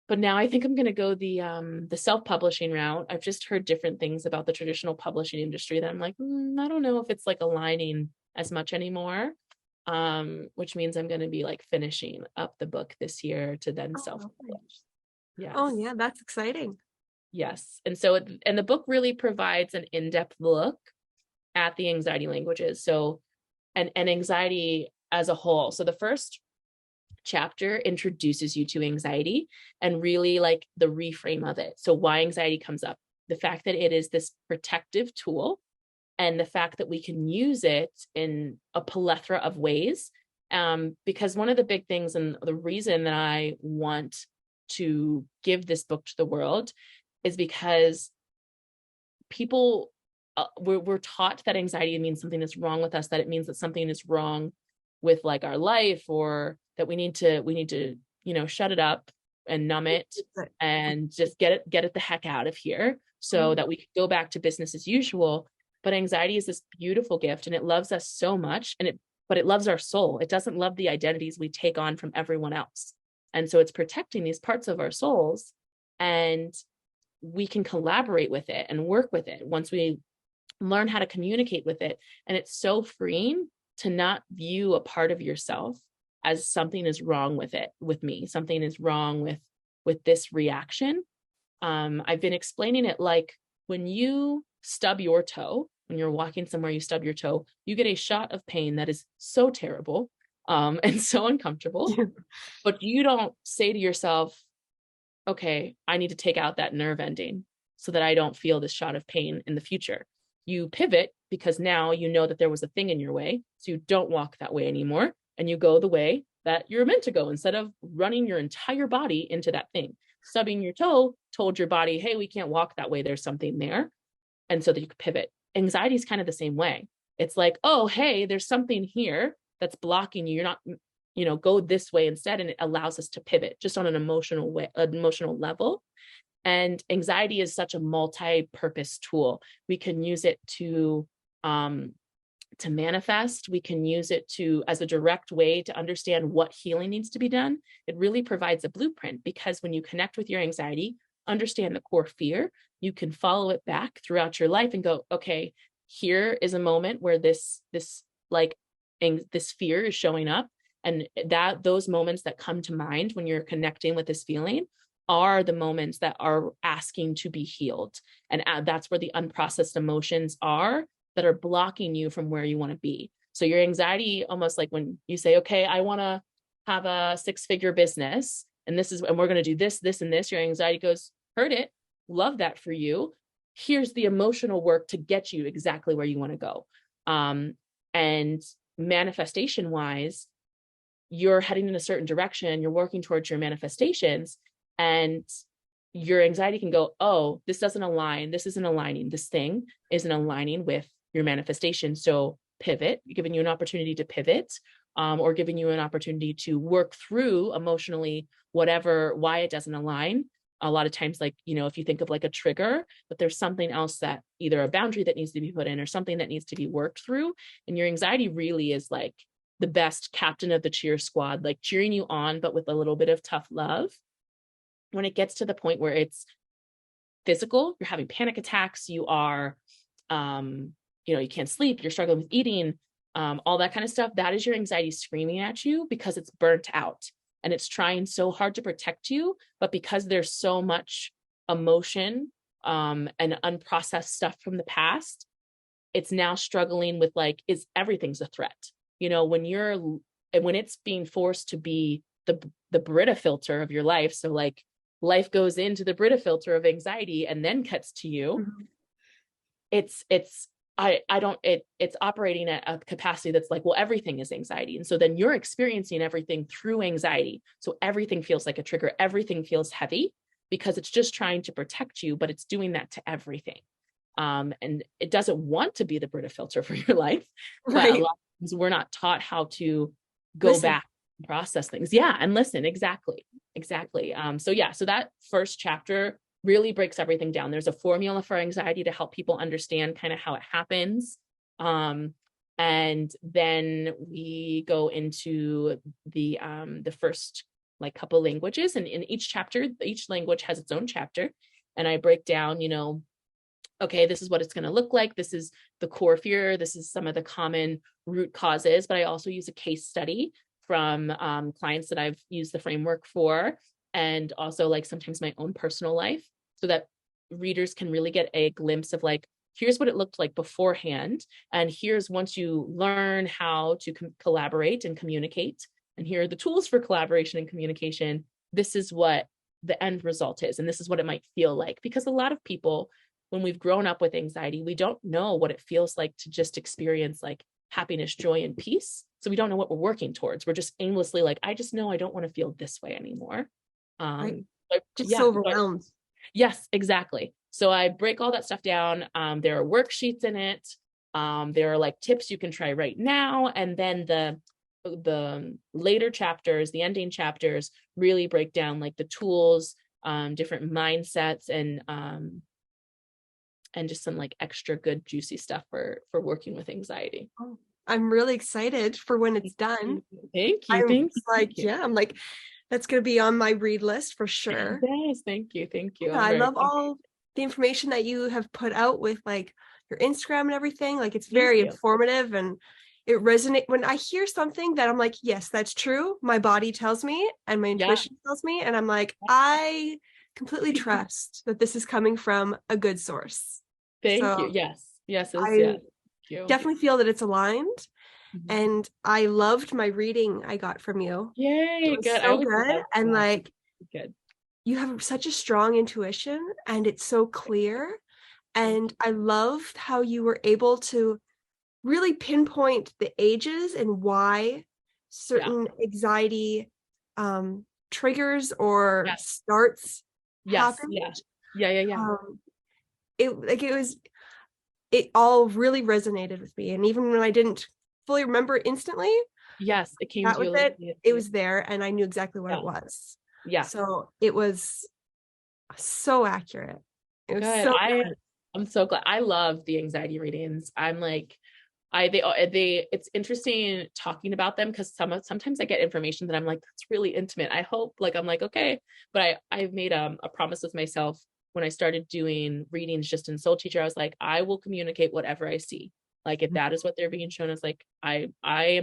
But now I think I'm going to go the self-publishing route. I've just heard different things about the traditional publishing industry that I'm like, I don't know if it's like aligning as much anymore. Which means I'm going to be like finishing up the book this year to then self-publish. Yes. Oh yeah, that's exciting. Yes. And so, and the book really provides an in-depth look at the anxiety languages. So, and anxiety as a whole. So the first chapter introduces you to anxiety and really like the reframe of it. So why anxiety comes up, the fact that it is this protective tool, and the fact that we can use it in a plethora of ways. Because one of the big things, and the reason that I want to give this book to the world, is because people, we're taught that anxiety means something is wrong with us, that it means that something is wrong with like our life, or that we need to, you know, shut it up and numb it and just get it the heck out of here so that we can go back to business as usual. But anxiety is this beautiful gift, and it loves us so much, but it loves our soul. It doesn't love the identities we take on from everyone else. And so it's protecting these parts of our souls, and we can collaborate with it and work with it once we learn how to communicate with it. And it's so freeing to not view a part of yourself as something is wrong with it, with me, something is wrong with this reaction. I've been explaining it like when you stub your toe, when you're walking somewhere, you stub your toe, you get a shot of pain that is so terrible and so uncomfortable, but you don't say to yourself, okay, I need to take out that nerve ending so that I don't feel this shot of pain in the future. You pivot because now you know that there was a thing in your way, so you don't walk that way anymore, and you go the way that you're meant to go instead of running your entire body into that thing. Stubbing your toe told your body, hey, we can't walk that way, there's something there. And so that you could pivot. Anxiety is kind of the same way. It's like, oh, hey, there's something here that's blocking you. You're not, you know, go this way instead. And it allows us to pivot just on an emotional level. And anxiety is such a multi-purpose tool. We can use it to manifest. We can use it as a direct way to understand what healing needs to be done. It really provides a blueprint, because when you connect with your anxiety, understand the core fear, you can follow it back throughout your life and go, okay, here is a moment where this fear is showing up. And those moments that come to mind when you're connecting with this feeling are the moments that are asking to be healed. And that's where the unprocessed emotions are that are blocking you from where you want to be. So your anxiety, almost like when you say, okay, I want to have a 6-figure business, and we're going to do this, this, and this, your anxiety goes, heard it, love that for you. Here's the emotional work to get you exactly where you want to go. And manifestation wise, you're heading in a certain direction, you're working towards your manifestations, and your anxiety can go, oh, this doesn't align. This isn't aligning. This thing isn't aligning with your manifestation. So pivot, giving you an opportunity to pivot, or giving you an opportunity to work through emotionally why it doesn't align. A lot of times, like, you know, if you think of like a trigger, but there's something else, that either a boundary that needs to be put in or something that needs to be worked through. And your anxiety really is like the best captain of the cheer squad, like cheering you on, but with a little bit of tough love. When it gets to the point where it's physical, you're having panic attacks, you are, you can't sleep, you're struggling with eating, all that kind of stuff, that is your anxiety screaming at you because it's burnt out and it's trying so hard to protect you. But because there's so much emotion and unprocessed stuff from the past, it's now struggling with like, is everything's a threat? When it's being forced to be the Brita filter of your life. So like life goes into the Brita filter of anxiety and then cuts to you. It's operating at a capacity that's like, well, everything is anxiety. And so then you're experiencing everything through anxiety. So everything feels like a trigger. Everything feels heavy because it's just trying to protect you, but it's doing that to everything. And it doesn't want to be the Brita filter for your life. But a lot of times we're not taught how to go back and process things. Yeah. And listen. Exactly. So that first chapter really breaks everything down. There's a formula for anxiety to help people understand kind of how it happens. And then we go into the first like couple languages, and in each chapter, each language has its own chapter. And I break down, okay, this is what it's going to look like. This is the core fear. This is some of the common root causes, but I also use a case study from clients that I've used the framework for, and also like sometimes my own personal life, so that readers can really get a glimpse of like, here's what it looked like beforehand. And here's once you learn how to collaborate and communicate, and here are the tools for collaboration and communication, this is what the end result is. And this is what it might feel like. Because a lot of people, when we've grown up with anxiety, we don't know what it feels like to just experience like happiness, joy, and peace. So we don't know what we're working towards. We're just aimlessly like, I just know I don't want to feel this way anymore. So overwhelmed. Yes, exactly. So I break all that stuff down. There are worksheets in it. There are like tips you can try right now. And then the later chapters, the ending chapters, really break down like the tools, different mindsets, and just some like extra good juicy stuff for working with anxiety. Oh, I'm really excited for when it's done. Thank you. I'm like, that's going to be on my read list for sure. Yes, thank you. Yeah, I love all the information that you have put out with like your Instagram and everything. Like it's very informative, and it resonates. When I hear something that I'm like, yes, that's true, my body tells me and my intuition tells me, and I'm like, I completely trust that this is coming from a good source. Thank you. Yes. I definitely feel that it's aligned. And I loved my reading I got from you. Yay, good. So good. And like, you have such a strong intuition, and it's so clear. And I loved how you were able to really pinpoint the ages and why certain anxiety triggers or starts happen. It all really resonated with me. And even when I didn't fully remember it instantly, it came to you. It was there, and I knew exactly what it was. So it was so accurate. It was good. So good. I'm so glad. I love the anxiety readings. I'm like, it's interesting talking about them, because sometimes I get information that I'm like, that's really intimate. I hope, like, I'm like, okay, but I've made a promise with myself when I started doing readings just in Soul Teacher. I was like, I will communicate whatever I see. Like, if that is what they're being shown, is like, I'm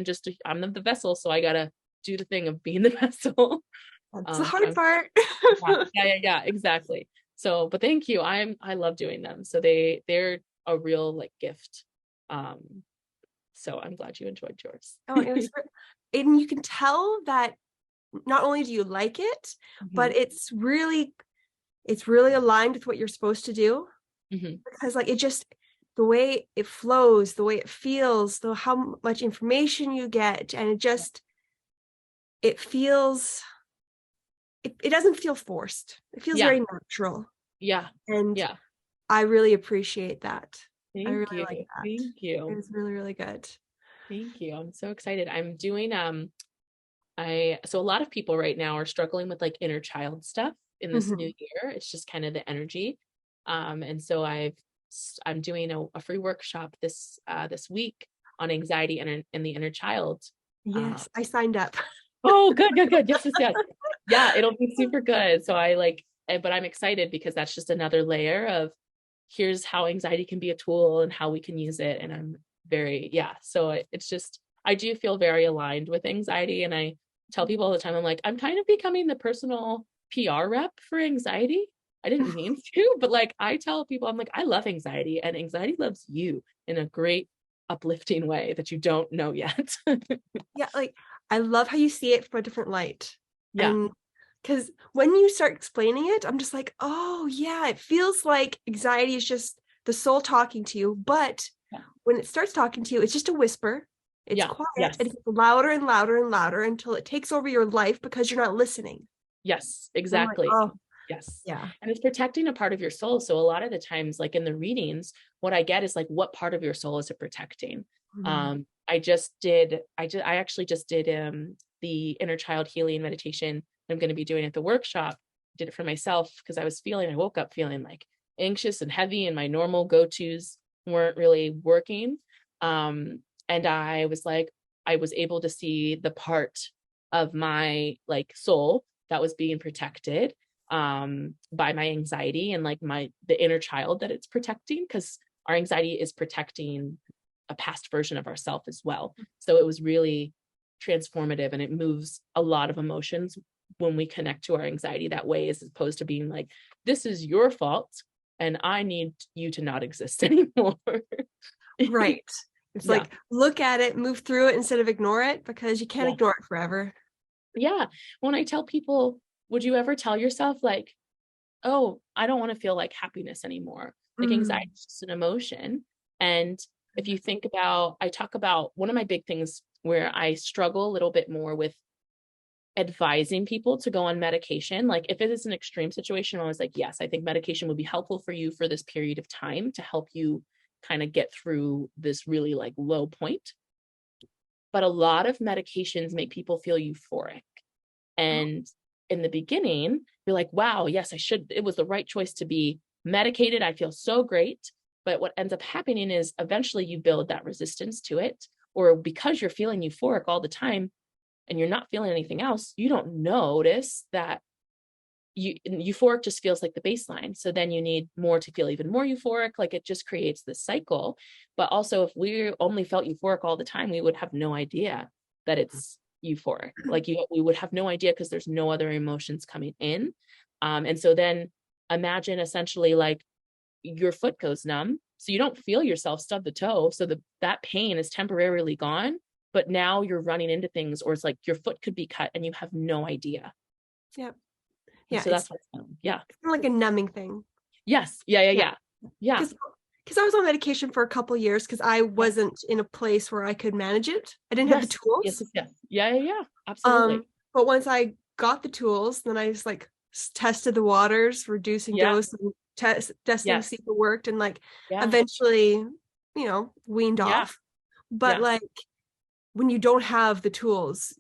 the vessel, so I gotta do the thing of being the vessel. That's the hard part. Yeah, exactly. So, but thank you. I love doing them. So they're a real like gift. So I'm glad you enjoyed yours. It was, and you can tell that not only do you like it, but it's really aligned with what you're supposed to do. Because like, it just, the way it flows, the way it feels, how much information you get, and it feels, it doesn't feel forced. It feels very natural. I really appreciate that. I really like that. Thank you. It was really, really good. Thank you. I'm so excited. I'm doing so a lot of people right now are struggling with like inner child stuff in this new year. It's just kind of the energy. And so I'm doing a free workshop this week on anxiety and the inner child. Yes, I signed up. Oh, good. Yes, yes, yes. Yeah, it'll be super good. So but I'm excited because that's just another layer of here's how anxiety can be a tool and how we can use it. And I'm so it's just, I do feel very aligned with anxiety. And I tell people all the time, I'm like, I'm kind of becoming the personal PR rep for anxiety. I didn't mean to, but like I tell people, I'm like, I love anxiety and anxiety loves you in a great uplifting way that you don't know yet. Yeah, like I love how you see it from a different light. Yeah. And because when you start explaining it, I'm just like, oh yeah, it feels like anxiety is just the soul talking to you. But when it starts talking to you, it's just a whisper. It's quiet and it gets louder and louder and louder until it takes over your life because you're not listening. Yes, exactly. Like, oh, yes. yeah. And it's protecting a part of your soul. So a lot of the times, like in the readings, what I get is like, what part of your soul is it protecting? Mm-hmm. I actually just did the inner child healing meditation I'm going to be doing at the workshop. Did it for myself because I woke up feeling like anxious and heavy and my normal go-tos weren't really working. And I was able to see the part of my like soul that was being protected by my anxiety and like the inner child that it's protecting, because our anxiety is protecting a past version of ourself as well. So it was really transformative, and it moves a lot of emotions when we connect to our anxiety that way, as opposed to being like, this is your fault and I need you to not exist anymore. Right. It's like, look at it, move through it instead of ignore it, because you can't ignore it forever. Yeah. When I tell people, would you ever tell yourself like, oh, I don't want to feel like happiness anymore? Like anxiety is just an emotion. And if you think about, I talk about one of my big things where I struggle a little bit more with advising people to go on medication. Like if it is an extreme situation, I was like, yes, I think medication would be helpful for you for this period of time to help you kind of get through this really like low point. But a lot of medications make people feel euphoric. And in the beginning, you're like, wow, yes, it was the right choice to be medicated. I feel so great. But what ends up happening is eventually you build that resistance to it, or because you're feeling euphoric all the time and you're not feeling anything else, you don't notice that euphoric just feels like the baseline. So then you need more to feel even more euphoric. Like it just creates this cycle. But also if we only felt euphoric all the time, we would have no idea that it's euphoric. Like we would have no idea because there's no other emotions coming in. And so then imagine essentially like your foot goes numb. So you don't feel yourself stub the toe. So that pain is temporarily gone, but now you're running into things, or it's like your foot could be cut and you have no idea. Yep. Yeah. So that's what's it's kind of like a numbing thing. Yes. Yeah. Because I was on medication for a couple of years because I wasn't in a place where I could manage it. I didn't have the tools. Yes. Yeah. Absolutely. But once I got the tools, then I just like tested the waters, reducing dose and testing, see if it worked, and like eventually, weaned off. But like when you don't have the tools,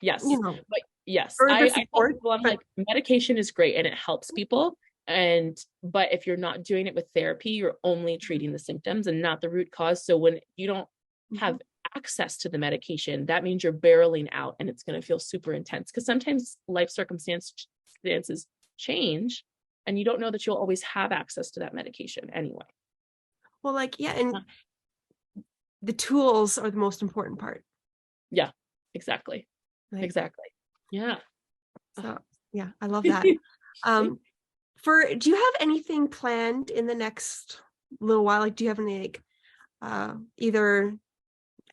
yes. But yes, I I'm like, medication is great and it helps people. But if you're not doing it with therapy, you're only treating the symptoms and not the root cause. So when you don't have access to the medication, that means you're barreling out and it's going to feel super intense, because sometimes life circumstances change and you don't know that you'll always have access to that medication anyway. Well, and the tools are the most important part. Yeah, exactly. Yeah. So yeah, I love that. Do you have anything planned in the next little while? Like, do you have any either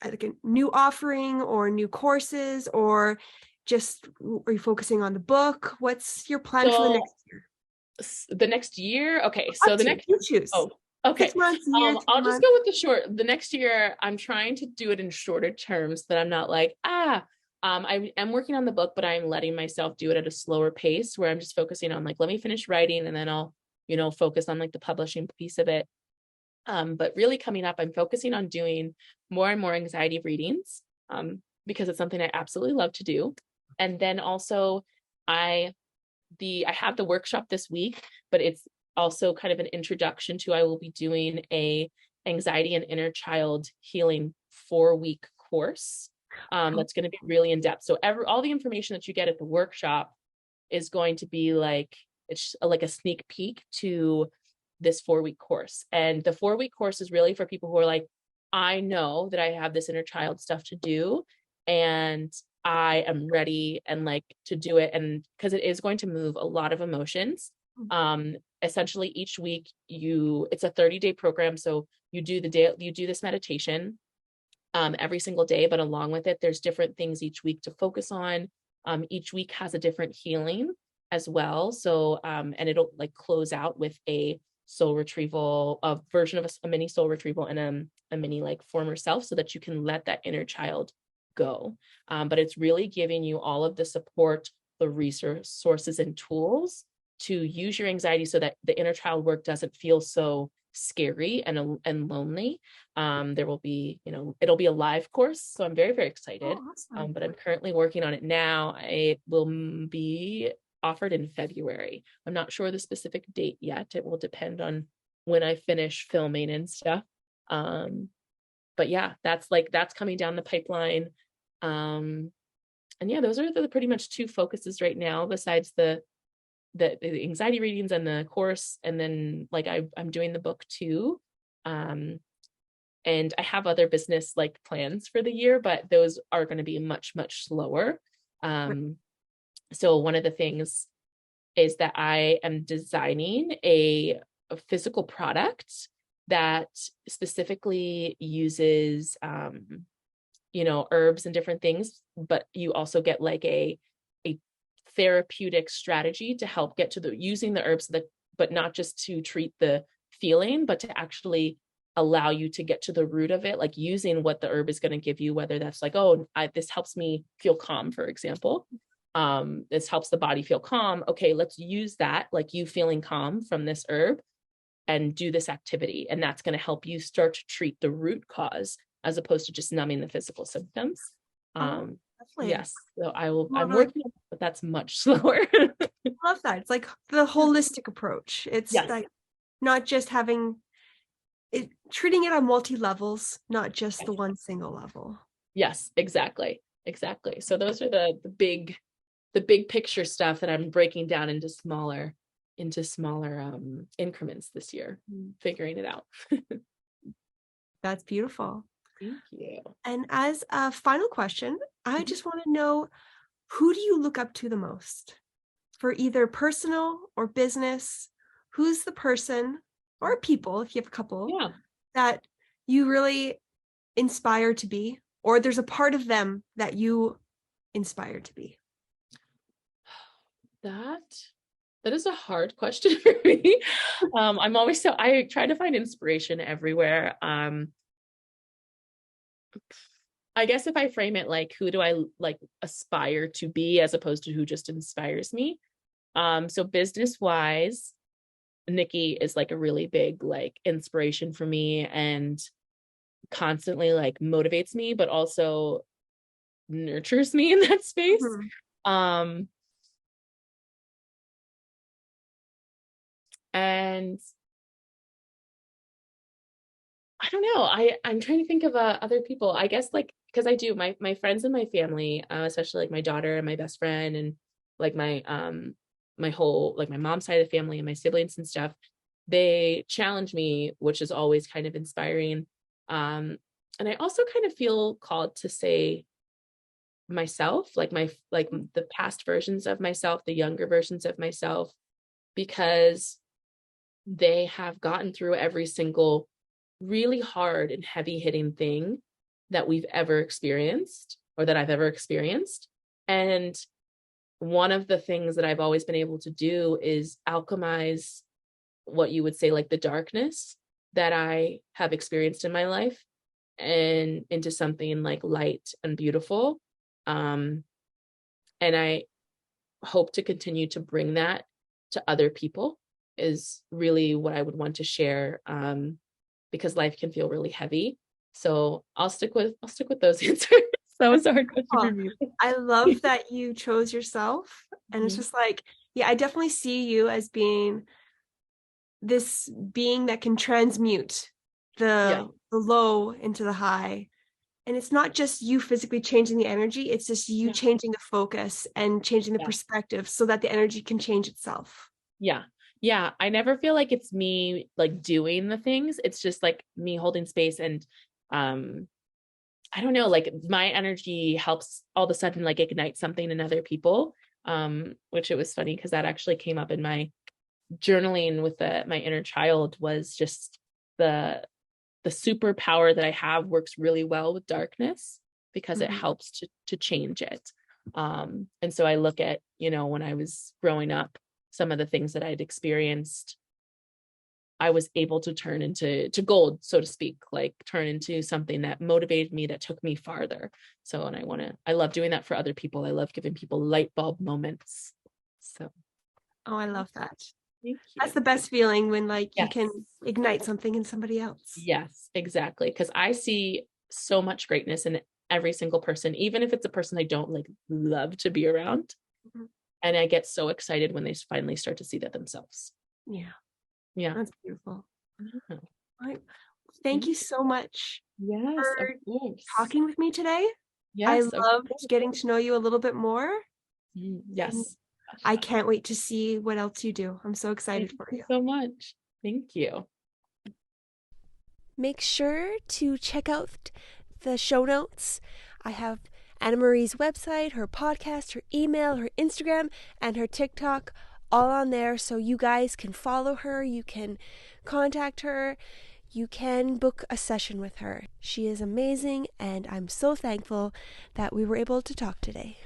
like a new offering or new courses, or just are you focusing on the book? What's your plan for the next year? The next year? Okay, so the next you choose. Oh, okay. 6 months, a year, I'll just go with the short. The next year, I'm trying to do it in shorter terms, that I'm not like, I'm working on the book, but I'm letting myself do it at a slower pace, where I'm just focusing on like, let me finish writing and then I'll, focus on like the publishing piece of it. But really coming up, I'm focusing on doing more and more anxiety readings, because it's something I absolutely love to do. And then also I have the workshop this week, but it's also kind of an introduction to, I will be doing a anxiety and inner child healing 4-week course. That's going to be really in depth. So all the information that you get at the workshop is going to be like, it's like a sneak peek to this 4-week course. And the 4-week course is really for people who are like, I know that I have this inner child stuff to do, and I am ready and like to do it. And because it is going to move a lot of emotions. Essentially each week it's a 30-day program. So you do this meditation every single day, but along with it, there's different things each week to focus on. Each week has a different healing as well. So, and it'll like close out with a soul retrieval, a version of a mini soul retrieval and a mini like former self, so that you can let that inner child go. But it's really giving you all of the support, the resources and tools to use your anxiety so that the inner child work doesn't feel so scary and lonely. There will be, it'll be a live course. So I'm very, very excited. Oh, awesome. But I'm currently working on it now. It will be offered in February. I'm not sure the specific date yet. It will depend on when I finish filming and stuff. But yeah, that's coming down the pipeline. And yeah, those are the pretty much 2 focuses right now, besides the anxiety readings and the course. And then like I'm doing the book too. And I have other business like plans for the year, but those are going to be much, much slower. So one of the things is that I am designing a physical product that specifically uses, herbs and different things, but you also get like a therapeutic strategy to help get to using the herbs, but not just to treat the feeling, but to actually allow you to get to the root of it, like using what the herb is going to give you, whether that's like, this helps me feel calm, for example. This helps the body feel calm. Okay, let's use that, like you feeling calm from this herb, and do this activity. And that's going to help you start to treat the root cause as opposed to just numbing the physical symptoms. Yes. So I'm working on it, but that's much slower. I love that. It's like the holistic approach. It's like not just treating it on multi levels, not just the one single level. Yes, exactly. So those are the big picture stuff that I'm breaking down into smaller increments this year, figuring it out. That's beautiful. Thank you. And as a final question, I just want to know, who do you look up to the most for either personal or business? Who's the person or people, if you have a couple, that you really inspire to be, or there's a part of them that you inspire to be? That is a hard question for me. I try to find inspiration everywhere. I guess if I frame it like, who do I like aspire to be as opposed to who just inspires me? So business wise, Nikki is like a really big like inspiration for me, and constantly like motivates me, but also nurtures me in that space. And I don't know. I'm trying to think of other people. I guess like, because I do my friends and my family, especially like my daughter and my best friend, and like my whole like my mom's side of the family and my siblings and stuff. They challenge me, which is always kind of inspiring. And I also kind of feel called to say myself, like the past versions of myself, the younger versions of myself, because they have gotten through every single really hard and heavy hitting thing that we've ever experienced, or that I've ever experienced. And one of the things that I've always been able to do is alchemize what you would say like the darkness that I have experienced in my life and into something like light and beautiful. And I hope to continue to bring that to other people, is really what I would want to share, because life can feel really heavy. So I'll stick with those answers. That was a hard question for me. I love that you chose yourself. And it's just like, I definitely see you as being this being that can transmute the low into the high, And it's not just you physically changing the energy, it's just you changing the focus and changing the perspective so that the energy can change itself. Yeah. Yeah. I never feel like it's me like doing the things. It's just like me holding space and I don't know, like my energy helps all of a sudden like ignite something in other people. Which it was funny because that actually came up in my journaling with my inner child, was just the superpower that I have works really well with darkness because it helps to change it. And so I look at, when I was growing up, some of the things that I'd experienced, I was able to turn into gold, so to speak, like turn into something that motivated me, that took me farther. So, and I love doing that for other people. I love giving people light bulb moments. So. Oh, I love that. Thank you. That's the best feeling, when you can ignite something in somebody else. Yes, exactly. Because I see so much greatness in every single person, even if it's a person I don't like love to be around. And I get so excited when they finally start to see that themselves. Yeah. That's beautiful. Thank you so much for talking with me today. Yes, I loved getting to know you a little bit more. Yes. And I can't wait to see what else you do. I'm so excited for you. Thank you so much. Thank you. Make sure to check out the show notes. I have Annamarie's website, her podcast, her email, her Instagram, and her TikTok all on there, so you guys can follow her, you can contact her, you can book a session with her. She is amazing, and I'm so thankful that we were able to talk today.